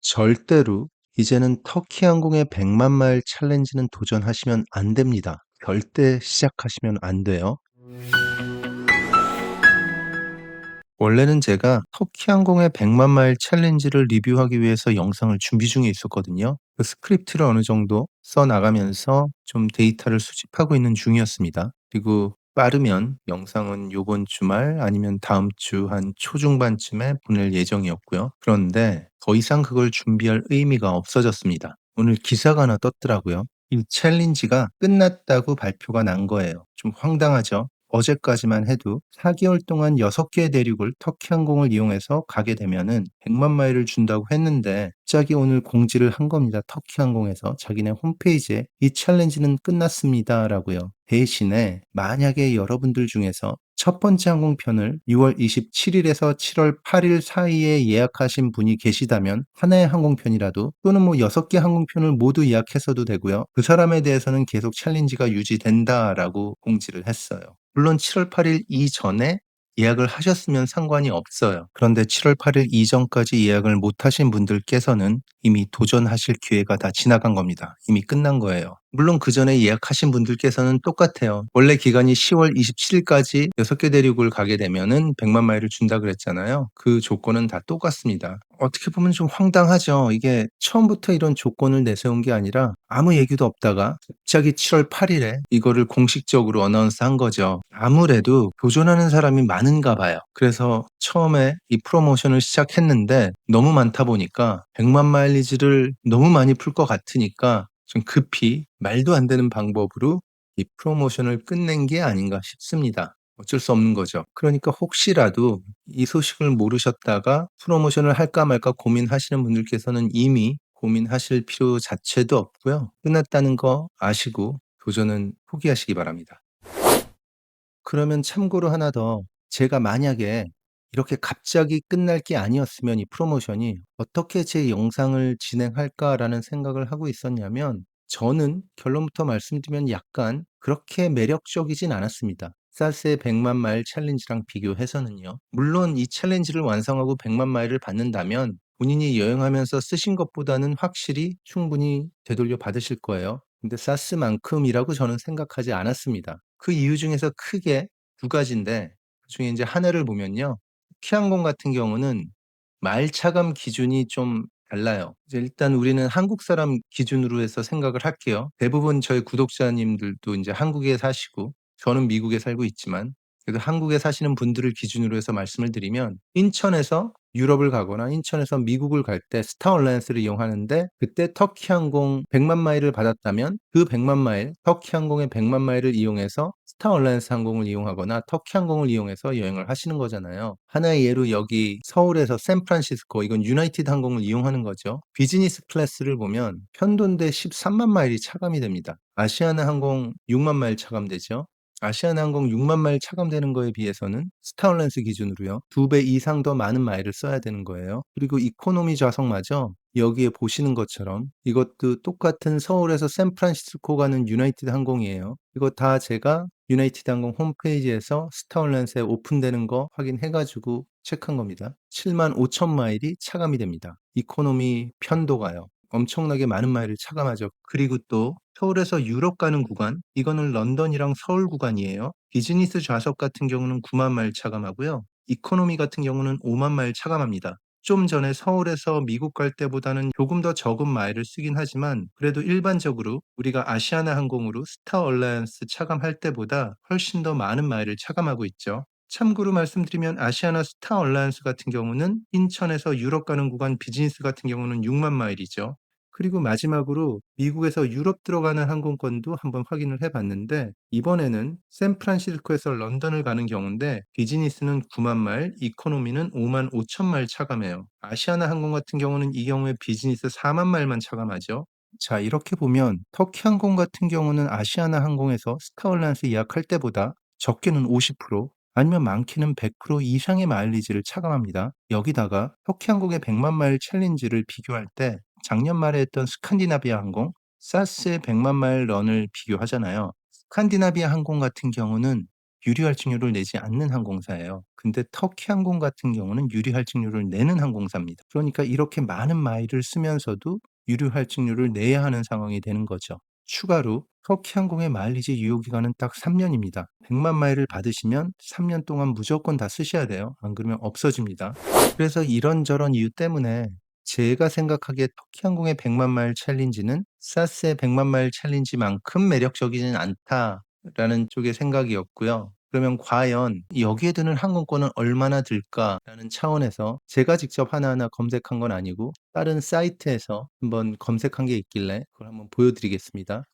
절대로 이제는 터키 항공의 100만 마일 챌린지는 도전하시면 안 됩니다. 절대 시작하시면 안 돼요. 원래는 제가 터키 항공의 100만 마일 챌린지를 리뷰하기 위해서 영상을 준비 중에 있었거든요. 그 스크립트를 어느 정도 써 나가면서 좀 데이터를 수집하고 있는 중이었습니다. 그리고 빠르면 영상은 요번 주말 아니면 다음 주 한 초중반쯤에 보낼 예정이었고요. 그런데 더 이상 그걸 준비할 의미가 없어졌습니다. 오늘 기사가 하나 떴더라고요. 이 챌린지가 끝났다고 발표가 난 거예요. 좀 황당하죠? 어제까지만 해도 4개월 동안 6개의 대륙을 터키 항공을 이용해서 가게 되면은 100만 마일을 준다고 했는데 갑자기 오늘 공지를 한 겁니다. 터키 항공에서 자기네 홈페이지에 이 챌린지는 끝났습니다라고요. 대신에 만약에 여러분들 중에서 첫 번째 항공편을 6월 27일에서 7월 8일 사이에 예약하신 분이 계시다면 하나의 항공편이라도 또는 뭐 6개 항공편을 모두 예약했어도 되고요. 그 사람에 대해서는 계속 챌린지가 유지된다라고 공지를 했어요. 물론 7월 8일 이전에 예약을 하셨으면 상관이 없어요. 그런데 7월 8일 이전까지 예약을 못 하신 분들께서는 이미 도전하실 기회가 다 지나간 겁니다. 이미 끝난 거예요. 물론 그 전에 예약하신 분들께서는 똑같아요. 원래 기간이 10월 27일까지 6개 대륙을 가게 되면은 100만 마일을 준다 그랬잖아요. 그 조건은 다 똑같습니다. 어떻게 보면 좀 황당하죠. 이게 처음부터 이런 조건을 내세운 게 아니라 아무 얘기도 없다가 갑자기 7월 8일에 이거를 공식적으로 어나운스한 거죠. 아무래도 도전하는 사람이 많은가 봐요. 그래서 처음에 이 프로모션을 시작했는데 너무 많다 보니까 100만 마일리지를 너무 많이 풀 것 같으니까 좀 급히 말도 안 되는 방법으로 이 프로모션을 끝낸 게 아닌가 싶습니다. 어쩔 수 없는 거죠. 그러니까 혹시라도 이 소식을 모르셨다가 프로모션을 할까 말까 고민하시는 분들께서는 이미 고민하실 필요 자체도 없고요. 끝났다는 거 아시고 도전은 포기하시기 바랍니다. 그러면 참고로 하나 더, 제가 만약에 이렇게 갑자기 끝날 게 아니었으면 이 프로모션이 '어떻게 제 영상을 진행할까.'라는 생각을 하고 있었냐면, 저는 결론부터 말씀드리면 약간 그렇게 매력적이진 않았습니다. 사스의 100만 마일 챌린지랑 비교해서는요. 물론 이 챌린지를 완성하고 100만 마일을 받는다면 본인이 여행하면서 쓰신 것보다는 확실히 충분히 되돌려 받으실 거예요. 근데 사스만큼이라고 저는 생각하지 않았습니다. 그 이유 중에서 크게 두 가지인데, 그중에 인제 하나를 보면요. 터키항공 같은 경우는 말 차감 기준이 좀 달라요. 이제 일단 우리는 한국 사람 기준으로 해서 생각을 할게요. 대부분 저희 구독자님들도 인제 한국에 사시고 저는 미국에 살고 있지만, 그래도 한국에 사시는 분들을 기준으로 해서 말씀을 드리면, 인천에서 유럽을 가거나 인천에서 미국을 갈 때 스타 얼라이언스를 이용하는데, 그때 터키 항공 100만 마일을 받았다면 그 100만 마일, 터키 항공의 100만 마일을 이용해서 스타 얼라이언스 항공을 이용하거나 터키 항공을 이용해서 여행을 하시는 거잖아요. 하나의 예로 여기 서울에서 샌프란시스코, 이건 유나이티드 항공을 이용하는 거죠. 비즈니스 클래스를 보면 편도인데 13만 마일이 차감이 됩니다. 아시아나 항공 6만 마일 차감되죠. 아시아나항공 6만 마일 차감되는 거에 비해서는 스타얼랜스 기준으로요, 2배 이상 더 많은 마일을 써야 되는 거예요. 그리고 이코노미 좌석마저 여기에 보시는 것처럼 이것도 똑같은 서울에서 샌프란시스코 가는 유나이티드 항공이에요. 이거 다 제가 유나이티드 항공 홈페이지에서 스타얼랜스에 오픈되는 거 확인해 가지고 체크한 겁니다. 7만 5천 마일이 차감이 됩니다. 이코노미 편도가요. 엄청나게 많은 마일을 차감하죠. 그리고 또 서울에서 유럽 가는 구간, 이거는 런던이랑 서울 구간이에요. 비즈니스 좌석 같은 경우는 9만 마일 차감하고요. 이코노미 같은 경우는 5만 마일 차감합니다. 좀 전에 서울에서 미국 갈 때보다는 조금 더 적은 마일을 쓰긴 하지만, 그래도 일반적으로 우리가 아시아나 항공으로 스타 얼라이언스 차감할 때보다 훨씬 더 많은 마일을 차감하고 있죠. 참고로 말씀드리면 아시아나 스타 얼라이언스 같은 경우는 인천에서 유럽 가는 구간 비즈니스 같은 경우는 6만 마일이죠. 그리고 마지막으로 미국에서 유럽 들어가는 항공권도 한번 확인을 해 봤는데, 이번에는 샌프란시스코에서 런던을 가는 경우인데 비즈니스는 9만 마일, 이코노미는 5만 5천 마일 차감해요. 아시아나 항공 같은 경우는 이 경우에 비즈니스 4만 마일만 차감하죠. 자, 이렇게 보면 터키 항공 같은 경우는 아시아나 항공에서 스타얼라이언스 예약할 때보다 적게는 50%, 아니면 많게는 100% 이상의 마일리지를 차감합니다. 여기다가 터키 항공의 100만 마일 챌린지를 비교할 때 작년 말에 했던 스칸디나비아 항공, 사스의 100만 마일 런을 비교하잖아요. 스칸디나비아 항공 같은 경우는 유리 할증료를 내지 않는 항공사예요. 근데 터키 항공 같은 경우는 유리 할증료를 내는 항공사입니다. 그러니까 이렇게 많은 마일을 쓰면서도 유리 할증료를 내야 하는 상황이 되는 거죠. 추가로 터키 항공의 마일리지 유효 기간은 딱 3 년입니다. 100만 마일을 받으시면 3년 동안 무조건 다 쓰셔야 돼요. 안 그러면 없어집니다. 그래서 이런저런 이유 때문에 제가 생각하기에 터키 항공의 100만 마일 챌린지는 사스의 100만 마일 챌린지만큼 매력적이진 않다라는 쪽의 생각이었고요. 그러면 과연 여기에 드는 항공권은 얼마나 들까라는 차원에서 제가 직접 하나하나 검색한 건 아니고 다른 사이트에서 한번 검색한 게 있길래 그걸 한번 보여드리겠습니다.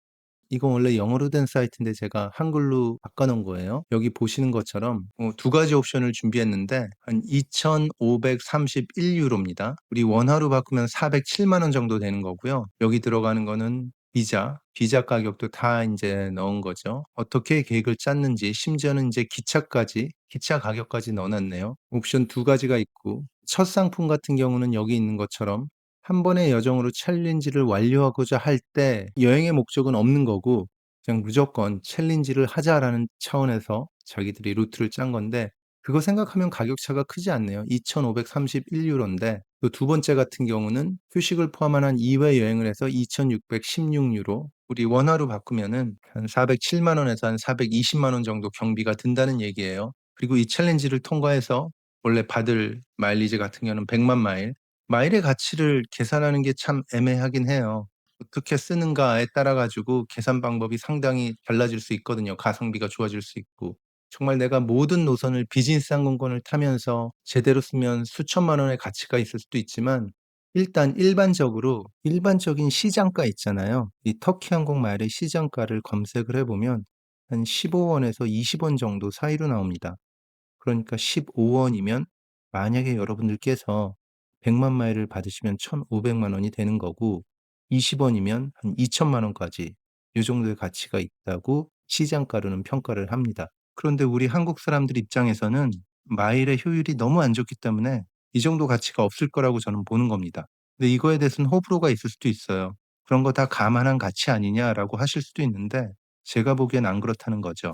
이건 원래 영어로 된 사이트인데 제가 한글로 바꿔 놓은 거예요. 여기 보시는 것처럼 두 가지 옵션을 준비했는데 한 2,531 유로입니다. 우리 원화로 바꾸면 407만 원 정도 되는 거고요. 여기 들어가는 거는 비자 가격도 다 인제 넣은 거죠. 어떻게 계획을 짰는지 심지어는 인제 기차 가격까지 넣어 놨네요. 옵션 두 가지가 있고 첫 상품 같은 경우는 여기 있는 것처럼 한 번의 여정으로 챌린지를 완료하고자 할 때 여행의 목적은 없는 거고 그냥 무조건 '챌린지를 하자.'라는 차원에서 자기들이 루트를 짠 건데 그거 생각하면 가격 차가 크지 않네요. 2,531 유로인데 또 두 번째 같은 경우는 휴식을 포함한 한 2회 여행을 해서 2,616 유로, 우리 원화로 바꾸면은 한 407만 원에서 한 420만 원 정도 경비가 든다는 얘기예요. 그리고 이 챌린지를 통과해서 원래 받을 마일리지 같은 경우는 100만 마일, 마일의 가치를 계산하는 게 참 애매하긴 해요. 어떻게 쓰는가에 따라 가지고 계산 방법이 상당히 달라질 수 있거든요. 가성비가 좋아질 수 있고. 정말 내가 모든 노선을 비즈니스 항공권을 타면서 제대로 쓰면 수천만 원의 가치가 있을 수도 있지만 일단 일반적인 시장가 있잖아요. 이 터키 항공 마일의 시장가를 검색을 해 보면 한 15 원에서 20원 정도 사이로 나옵니다. 그러니까 15 원이면 만약에 여러분들께서 100만 마일을 받으시면 1,500만 원이 되는 거고 20 원이면 한 2천만 원까지 요 정도의 가치가 있다고 시장가로는 평가를 합니다. 그런데 우리 한국 사람들 입장에서는 마일의 효율이 너무 안 좋기 때문에 이 정도 가치가 없을 거라고 저는 보는 겁니다. 근데 이거에 대해서는 호불호가 있을 수도 있어요. "그런 거 다 감안한 가치 아니냐?"라고 하실 수도 있는데 제가 보기엔 안 그렇다는 거죠.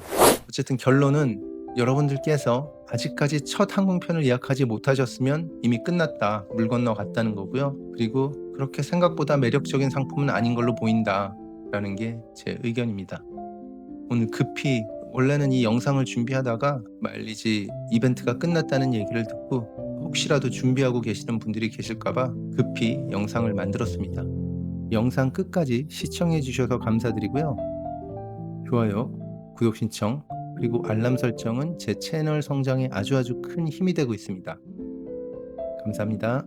어쨌든 결론은 여러분들께서 아직까지 첫 항공편을 예약하지 못하셨으면 이미 끝났다, 물 건너 갔다는 거고요. 그리고 그렇게 생각보다 매력적인 상품은 아닌 걸로 보인다라는 게 제 의견입니다. 오늘 급히 원래는 이 영상을 준비하다가 마일리지 이벤트가 끝났다는 얘기를 듣고 혹시라도 준비하고 계시는 분들이 계실까 봐 급히 영상을 만들었습니다. 영상 끝까지 시청해 주셔서 감사드리고요. 좋아요, 구독 신청, 그리고 알람 설정은 제 채널 성장에 아주 큰 힘이 되고 있습니다. 감사합니다.